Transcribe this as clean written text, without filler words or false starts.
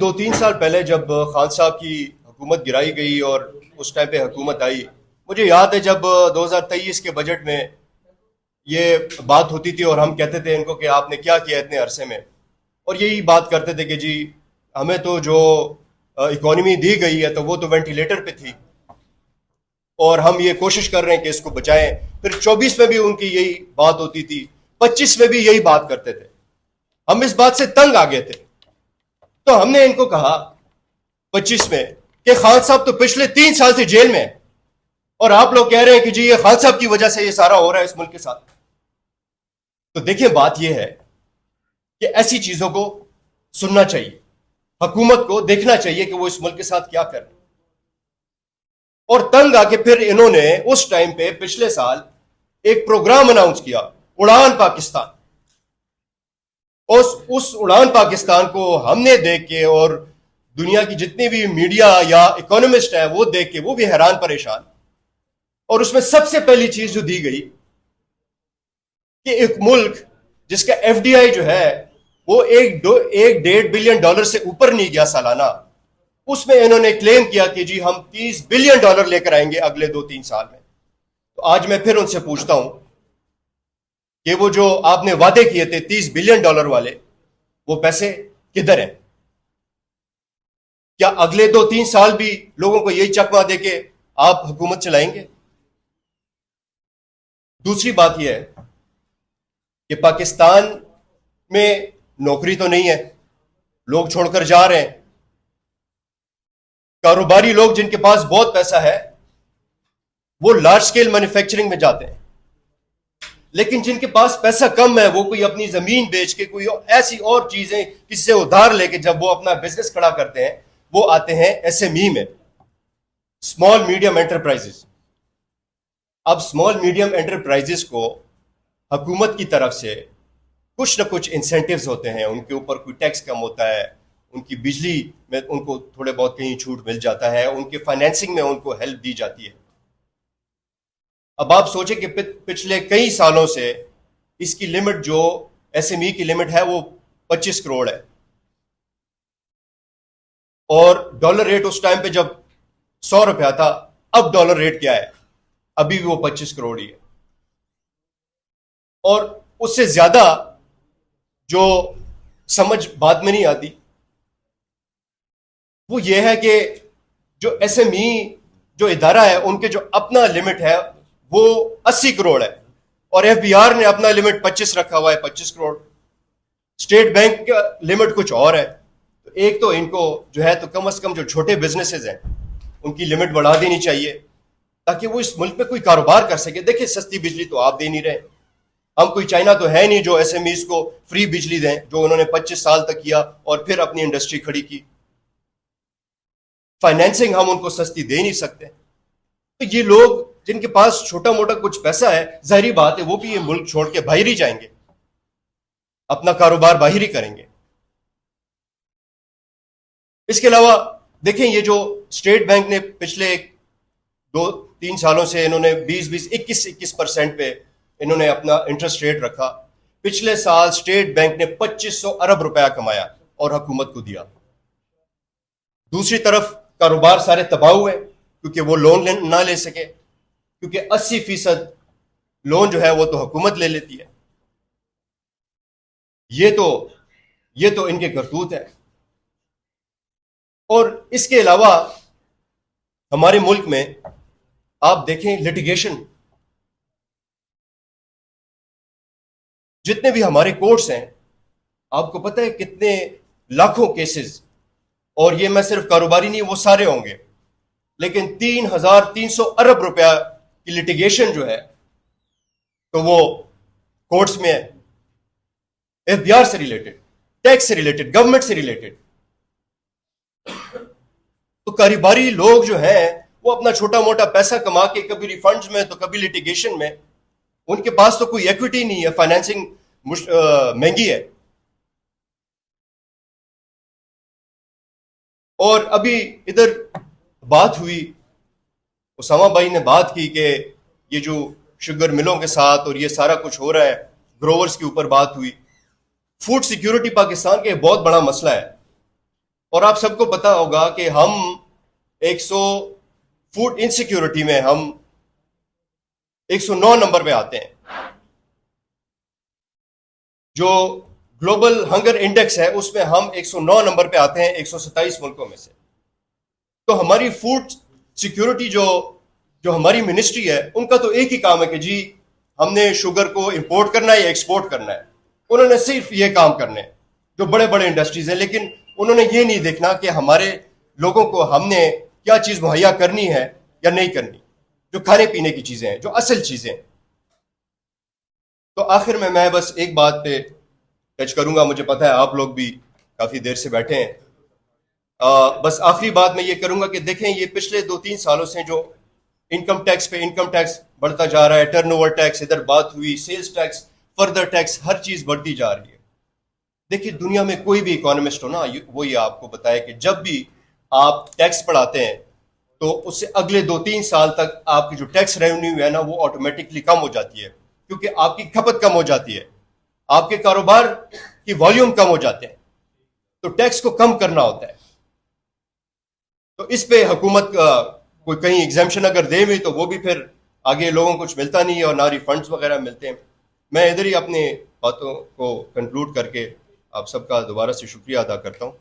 2-3 سال پہلے جب خان صاحب کی حکومت گرائی گئی اور اس ٹائم پہ حکومت آئی، مجھے یاد ہے جب 2023 کے بجٹ میں یہ بات ہوتی تھی اور ہم کہتے تھے ان کو کہ آپ نے کیا کیا اتنے عرصے میں، اور یہی بات کرتے تھے کہ جی ہمیں تو جو اکانومی دی گئی ہے تو وہ تو وینٹیلیٹر پہ تھی اور ہم یہ کوشش کر رہے ہیں کہ اس کو بچائیں. پھر 24 میں بھی ان کی یہی بات ہوتی تھی، 25 میں بھی یہی بات کرتے تھے. ہم اس بات سے تنگ آ گئے تھے، تو ہم نے ان کو کہا 25 میں کہ خان صاحب تو پچھلے 3 سال سے جیل میں ہیں اور آپ لوگ کہہ رہے ہیں کہ جی یہ خان صاحب کی وجہ سے یہ سارا ہو رہا ہے اس ملک کے ساتھ. تو دیکھیں بات یہ ہے کہ ایسی چیزوں کو سننا چاہیے، حکومت کو دیکھنا چاہیے کہ وہ اس ملک کے ساتھ کیا کر رہے ہیں. اور تنگ آ کے پھر انہوں نے اس ٹائم پہ پچھلے سال ایک پروگرام اناؤنس کیا، اڑان پاکستان. اس اڑان پاکستان کو ہم نے دیکھ کے اور دنیا کی جتنی بھی میڈیا یا اکانومسٹ ہے وہ دیکھ کے وہ بھی حیران پریشان. اور اس میں سب سے پہلی چیز جو دی گئی کہ ایک ملک جس کا ایف ڈی آئی جو ہے وہ 1.5 بلین ڈالر سے اوپر نہیں گیا سالانہ، اس میں انہوں نے کلیم کیا کہ جی ہم 30 بلین ڈالر لے کر آئیں گے اگلے 2-3 سال میں. تو آج میں پھر ان سے پوچھتا ہوں کہ وہ جو آپ نے وعدے کیے تھے 30 بلین ڈالر والے، وہ پیسے کدھر ہیں؟ کیا اگلے 2-3 سال بھی لوگوں کو یہی چکما دے کے آپ حکومت چلائیں گے؟ دوسری بات یہ ہے کہ پاکستان میں نوکری تو نہیں ہے، لوگ چھوڑ کر جا رہے ہیں. کاروباری لوگ جن کے پاس بہت پیسہ ہے وہ لارج سکیل مینوفیکچرنگ میں جاتے ہیں، لیکن جن کے پاس پیسہ کم ہے وہ کوئی اپنی زمین بیچ کے کوئی ایسی اور چیزیں کسی سے ادھار لے کے جب وہ اپنا بزنس کھڑا کرتے ہیں وہ آتے ہیں ایس ایم ای میں، اسمال میڈیم انٹرپرائزز. اب اسمال میڈیم انٹرپرائزز کو حکومت کی طرف سے کچھ نہ کچھ انسینٹیوز ہوتے ہیں، ان کے اوپر کوئی ٹیکس کم ہوتا ہے، ان کی بجلی میں ان کو تھوڑے بہت کہیں چھوٹ مل جاتا ہے، ان کے فائنینسنگ میں ان کو ہیلپ دی جاتی ہے. اب آپ سوچیں کہ پچھلے کئی سالوں سے اس کی لمٹ جو ایس ایم ای کی لمٹ ہے وہ 25 کروڑ ہے، اور ڈالر ریٹ اس ٹائم پہ جب 100 روپیہ تھا، اب ڈالر ریٹ کیا ہے؟ ابھی بھی وہ 25 کروڑ ہی ہے. اور اس سے زیادہ جو سمجھ بات میں نہیں آتی وہ یہ ہے کہ جو ایس ایم ای جو ادارہ ہے ان کے جو اپنا لمٹ ہے وہ 80 کروڑ ہے، اور ایف بی آر نے اپنا لمٹ 25 رکھا ہوا ہے، 25 کروڑ. اسٹیٹ بینک کا لمٹ کچھ اور ہے. تو ایک تو ان کو جو ہے تو کم از کم جو چھوٹے بزنسز ہیں ان کی لمٹ بڑھا دینی چاہیے تاکہ وہ اس ملک میں کوئی کاروبار کر سکے. دیکھیں سستی بجلی تو آپ دے نہیں رہے، ہم کوئی چائنا تو ہے نہیں جو ایس ایم ایز کو فری بجلی دیں، جو انہوں نے 25 سال تک کیا اور پھر اپنی انڈسٹری کھڑی کی. فائنینسنگ ہم ان کو سستی دے نہیں سکتے. تو یہ لوگ جن کے پاس چھوٹا موٹا کچھ پیسہ ہے، ظاہری بات ہے وہ بھی یہ ملک چھوڑ کے باہر ہی جائیں گے، اپنا کاروبار باہر ہی کریں گے. اس کے علاوہ دیکھیں یہ جو اسٹیٹ بینک نے پچھلے 2-3 سالوں سے انہوں نے 21% پہ انہوں نے اپنا انٹرسٹ ریٹ رکھا. پچھلے سال اسٹیٹ بینک نے 2500 ارب روپیہ کمایا اور حکومت کو دیا. دوسری طرف کاروبار سارے تباہ ہوئے کیونکہ وہ لون نہ لے سکے، کیونکہ 80% لون جو ہے وہ تو حکومت لے لیتی ہے. یہ تو ان کے کرتوت ہے. اور اس کے علاوہ ہمارے ملک میں آپ دیکھیں لٹیگیشن، جتنے بھی ہمارے کورٹس ہیں آپ کو پتہ ہے کتنے لاکھوں کیسز، اور یہ میں صرف کاروباری نہیں وہ سارے ہوں گے، لیکن 3300 ارب روپیہ کی لٹیگیشن جو ہے تو وہ کورٹس میں ہے، ایف بی آر سے ریلیٹڈ، ٹیکس سے ریلیٹڈ، گورنمنٹ سے ریلیٹڈ. تو کاروباری لوگ جو ہیں وہ اپنا چھوٹا موٹا پیسہ کما کے کبھی ریفنڈز میں تو کبھی لٹیگیشن میں، ان کے پاس تو کوئی ایکویٹی نہیں ہے، فائنینسنگ مہنگی ہے. اور ابھی ادھر بات ہوئی، اسامہ بھائی نے بات کی کہ یہ جو شوگر ملوں کے ساتھ اور یہ سارا کچھ ہو رہا ہے، گروورز کے اوپر بات ہوئی. فوڈ سیکیورٹی پاکستان کا ایک بہت بڑا مسئلہ ہے، اور آپ سب کو پتا ہوگا کہ ہم 100 فوڈ انسیکیورٹی میں ہم 109 نمبر پہ آتے ہیں. جو گلوبل ہنگر انڈیکس ہے اس میں ہم 109 نمبر پہ آتے ہیں 127 ملکوں میں سے. تو ہماری فوڈ سیکیورٹی جو ہماری منسٹری ہے ان کا تو ایک ہی کام ہے کہ جی ہم نے شوگر کو امپورٹ کرنا ہے یا ایکسپورٹ کرنا ہے. انہوں نے صرف یہ کام کرنے ہیں جو بڑے بڑے انڈسٹریز ہیں, لیکن انہوں نے یہ نہیں دیکھنا کہ ہمارے لوگوں کو ہم نے کیا چیز مہیا کرنی ہے یا نہیں کرنی, جو کھانے پینے کی چیزیں ہیں, جو اصل چیزیں ہیں. تو آخر میں بس ایک بات پہ ٹچ کروں گا, مجھے پتا ہے آپ لوگ بھی کافی دیر سے بیٹھے ہیں. بس آخری بات میں یہ کروں گا کہ دیکھیں یہ پچھلے 2-3 سالوں سے جو انکم ٹیکس پہ انکم ٹیکس بڑھتا جا رہا ہے, ٹرن اوور ٹیکس ادھر بات ہوئی, سیلز ٹیکس, فردر ٹیکس, ہر چیز بڑھتی جا رہی ہے. دیکھیے دنیا میں کوئی بھی اکانومسٹ ہو نا وہ یہ آپ کو بتائے کہ جب بھی آپ ٹیکس پڑھاتے ہیں تو اس سے اگلے 2-3 سال تک آپ کی جو ٹیکس ریونیو ہے نا وہ آٹومیٹکلی کم ہو جاتی ہے, کیونکہ آپ کی کھپت کم ہو جاتی ہے, آپ کے کاروبار کی والیوم کم ہو جاتے ہیں, تو ٹیکس کو کم کرنا ہوتا ہے. تو اس پہ حکومت کوئی کہیں ایگزیمشن اگر دے ہوئی تو وہ بھی پھر آگے لوگوں کو کچھ ملتا نہیں ہے اور نہ ریفنڈس وغیرہ ملتے ہیں. میں ادھر ہی اپنے باتوں کو کنکلوڈ کر کے آپ سب کا دوبارہ سے شکریہ ادا کرتا ہوں.